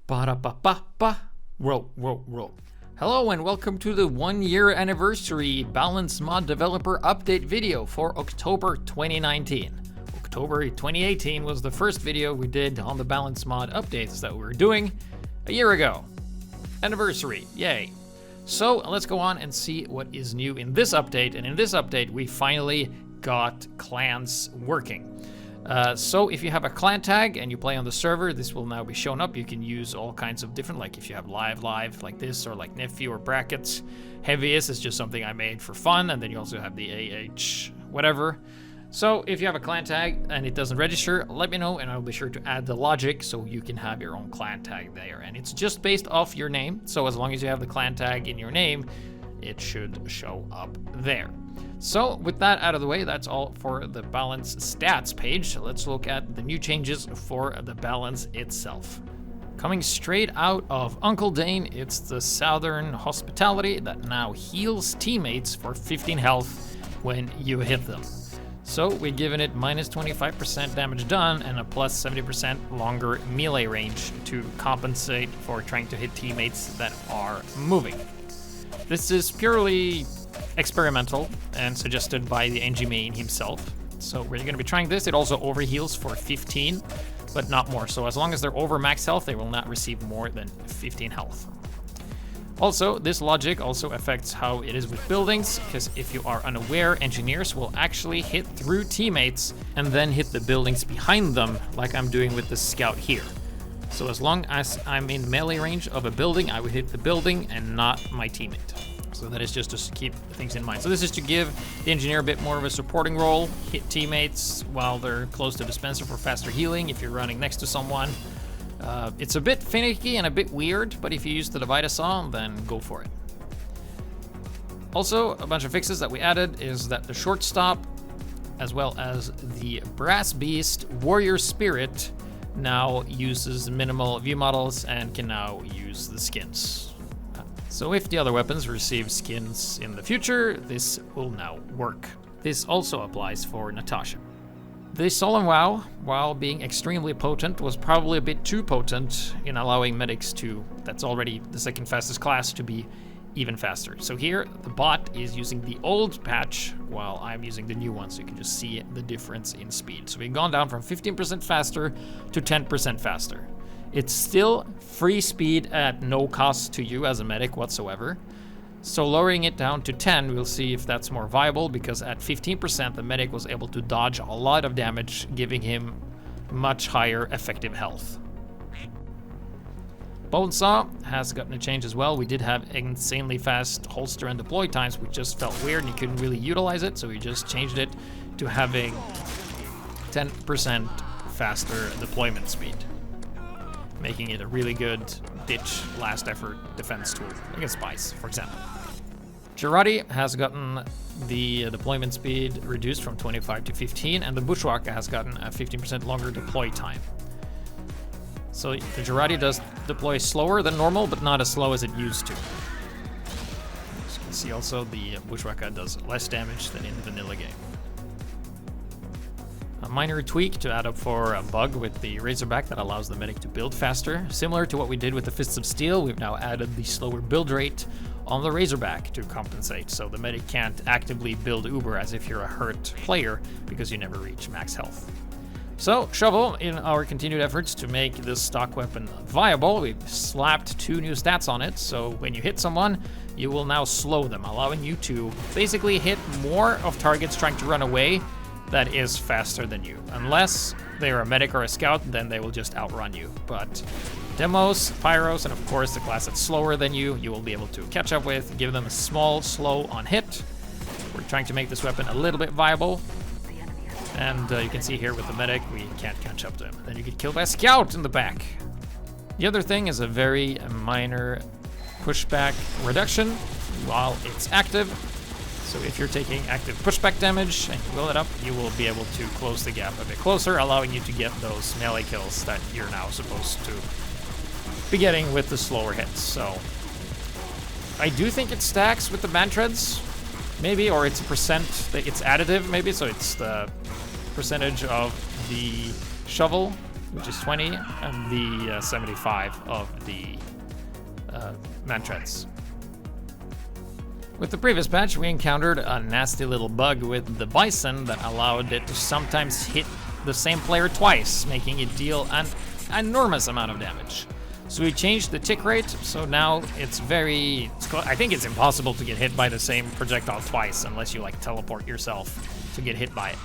Ba-da-ba-ba-ba. Roll. Hello and welcome to the 1-year anniversary balancemod developer update video for October 2019. October 2018 was the first video we did on the balancemod updates that we were doing a year ago. Anniversary, yay. So let's go on and see what is new in this update. And in this update, we finally got clans working. So if you have a clan tag and you play on the server, this will now be shown up. You can use all kinds of different, like if you have live like this, or like nephew or brackets. Heaviest is just something I made for fun, and then you also have the AH whatever. So if you have a clan tag and it doesn't register, let me know and I'll be sure to add the logic so you can have your own clan tag there. And it's just based off your name, so as long as you have the clan tag in your name, it should show up there. So with that out of the way, that's all for the balance stats page. Let's look at the new changes for the balance itself. Coming straight out of Uncle Dane, it's the Southern Hospitality that now heals teammates for 15 health when you hit them. So we've given it minus 25% damage done and a plus 70% longer melee range to compensate for trying to hit teammates that are moving. This is purely experimental and suggested by the NG main himself. So we're going to be trying this. It also overheals for 15, but not more. So as long as they're over max health, they will not receive more than 15 health. Also, this logic also affects how it is with buildings, because if you are unaware, engineers will actually hit through teammates and then hit the buildings behind them, like I'm doing with the scout here. So as long as I'm in melee range of a building, I would hit the building and not my teammate. So that is just to keep things in mind. So this is to give the engineer a bit more of a supporting role, hit teammates while they're close to dispenser for faster healing if you're running next to someone. It's a bit finicky and a bit weird, but if you use the Bonesaw, then go for it. Also, a bunch of fixes that we added is that the shortstop, as well as the Brass Beast Warrior Spirit, now uses minimal view models and can now use the skins. So if the other weapons receive skins in the future, this will now work. This also applies for Natasha. The Solemn Wow, while being extremely potent, was probably a bit too potent in allowing medics to, that's already the second fastest class, to be even faster. So here, the bot is using the old patch while I'm using the new one, so you can just see the difference in speed. So we've gone down from 15% faster to 10% faster. It's still free speed at no cost to you as a medic whatsoever. So lowering it down to 10, we'll see if that's more viable, because at 15%, the medic was able to dodge a lot of damage, giving him much higher effective health. Bonesaw has gotten a change as well. We did have insanely fast holster and deploy times, which just felt weird and you couldn't really utilize it, so we just changed it to having 10% faster deployment speed, making it a really good ditch last effort defense tool against spies, for example. Girardi has gotten the deployment speed reduced from 25 to 15, and the Bushwalker has gotten a 15% longer deploy time. So the Girardi does deploy slower than normal, but not as slow as it used to. As you can see also, the Bushwalker does less damage than in the vanilla game. A minor tweak to add up for a bug with the Razorback that allows the medic to build faster. Similar to what we did with the Fists of Steel, we've now added the slower build rate on the Razorback to compensate, so the medic can't actively build Uber as if you're a hurt player because you never reach max health. So, Shovel, in our continued efforts to make this stock weapon viable, we've slapped 2 new stats on it, so when you hit someone, you will now slow them, allowing you to basically hit more of targets trying to run away that is faster than you. Unless they're a medic or a scout, then they will just outrun you. But demos, pyros, and of course the class that's slower than you, you will be able to catch up with, give them a small slow on hit. We're trying to make this weapon a little bit viable. And you can see here with the medic, we can't catch up to him. Then you get killed by a scout in the back. The other thing is a very minor pushback reduction while it's active. So if you're taking active pushback damage and you will it up, you will be able to close the gap a bit closer, allowing you to get those melee kills that you're now supposed to be getting with the slower hits. So I do think it stacks with the Mantreads, maybe, or it's a percent, it's additive maybe, so it's the percentage of the shovel which is 20, and the 75 of the Mantreads. With the previous patch, we encountered a nasty little bug with the Bison that allowed it to sometimes hit the same player twice, making it deal an enormous amount of damage. So we changed the tick rate, so now I think it's impossible to get hit by the same projectile twice unless you like teleport yourself to get hit by it.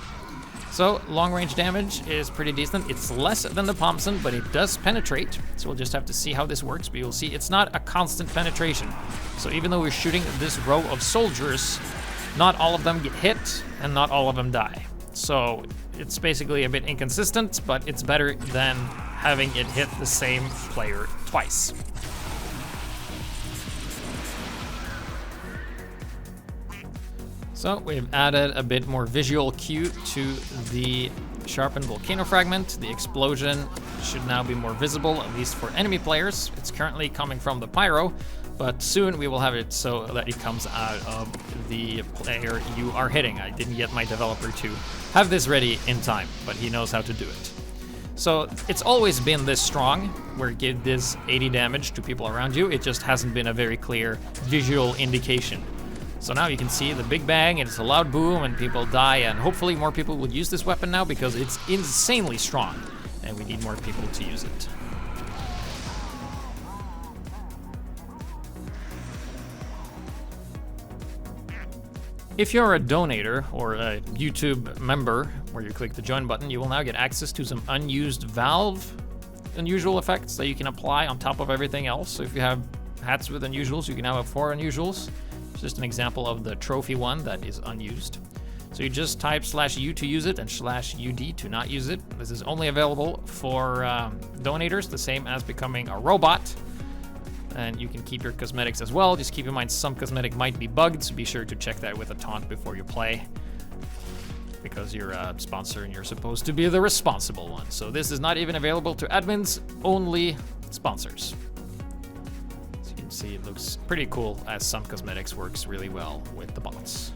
So long range damage is pretty decent. It's less than the Thompson, but it does penetrate. So we'll just have to see how this works, but you'll see it's not a constant penetration. So even though we're shooting this row of soldiers, not all of them get hit and not all of them die. So it's basically a bit inconsistent, but it's better than having it hit the same player twice. So we've added a bit more visual cue to the Sharpen volcano fragment. The explosion should now be more visible, at least for enemy players. It's currently coming from the pyro, but soon we will have it so that it comes out of the player you are hitting. I didn't get my developer to have this ready in time, but he knows how to do it. So it's always been this strong, where it gives this 80 damage to people around you. It just hasn't been a very clear visual indication. So now you can see the big bang, and it's a loud boom, and people die, and hopefully more people will use this weapon now because it's insanely strong, and we need more people to use it. If you're a donator or a YouTube member, where you click the join button, you will now get access to some unused Valve unusual effects that you can apply on top of everything else. So if you have hats with unusuals, you can now have 4 unusuals. It's just an example of the trophy one that is unused. So you just type /U to use it and /UD to not use it. This is only available for donators, the same as becoming a robot. And you can keep your cosmetics as well. Just keep in mind some cosmetic might be bugged, so be sure to check that with a taunt before you play, because you're a sponsor and you're supposed to be the responsible one. So this is not even available to admins, only sponsors. As you can see, it looks pretty cool, as some cosmetics works really well with the bots.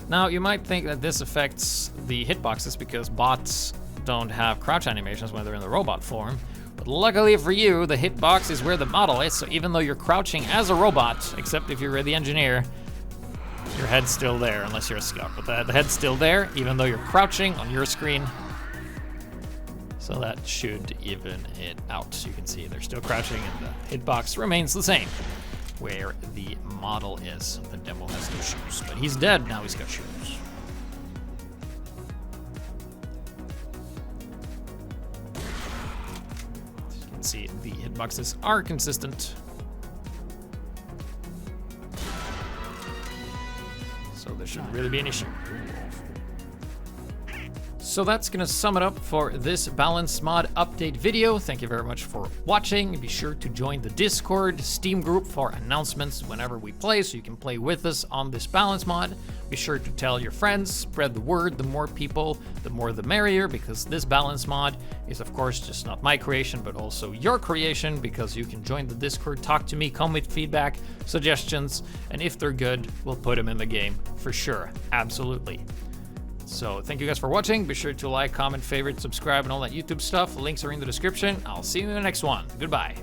Now, you might think that this affects the hitboxes because bots don't have crouch animations when they're in the robot form. But luckily for you, the hitbox is where the model is, so even though you're crouching as a robot, except if you're the engineer, your head's still there, unless you're a scout. But the head's still there, even though you're crouching on your screen. So that should even it out. You can see they're still crouching and the hitbox remains the same where the model is. The demo has no shoes, but he's dead, now he's got shoes. As you can see, the hitboxes are consistent. So there shouldn't really be an issue. So that's gonna sum it up for this balancemod update video. Thank you very much for watching. Be sure to join the Discord Steam group for announcements whenever we play, so you can play with us on this balancemod. Be sure to tell your friends, spread the word. The more people, the more the merrier, because this balancemod is of course just not my creation, but also your creation, because you can join the Discord, talk to me, come with feedback, suggestions, and if they're good, we'll put them in the game for sure, absolutely. So thank you guys for watching. Be sure to like, comment, favorite, subscribe, and all that YouTube stuff. Links are in the description. I'll see you in the next one. Goodbye.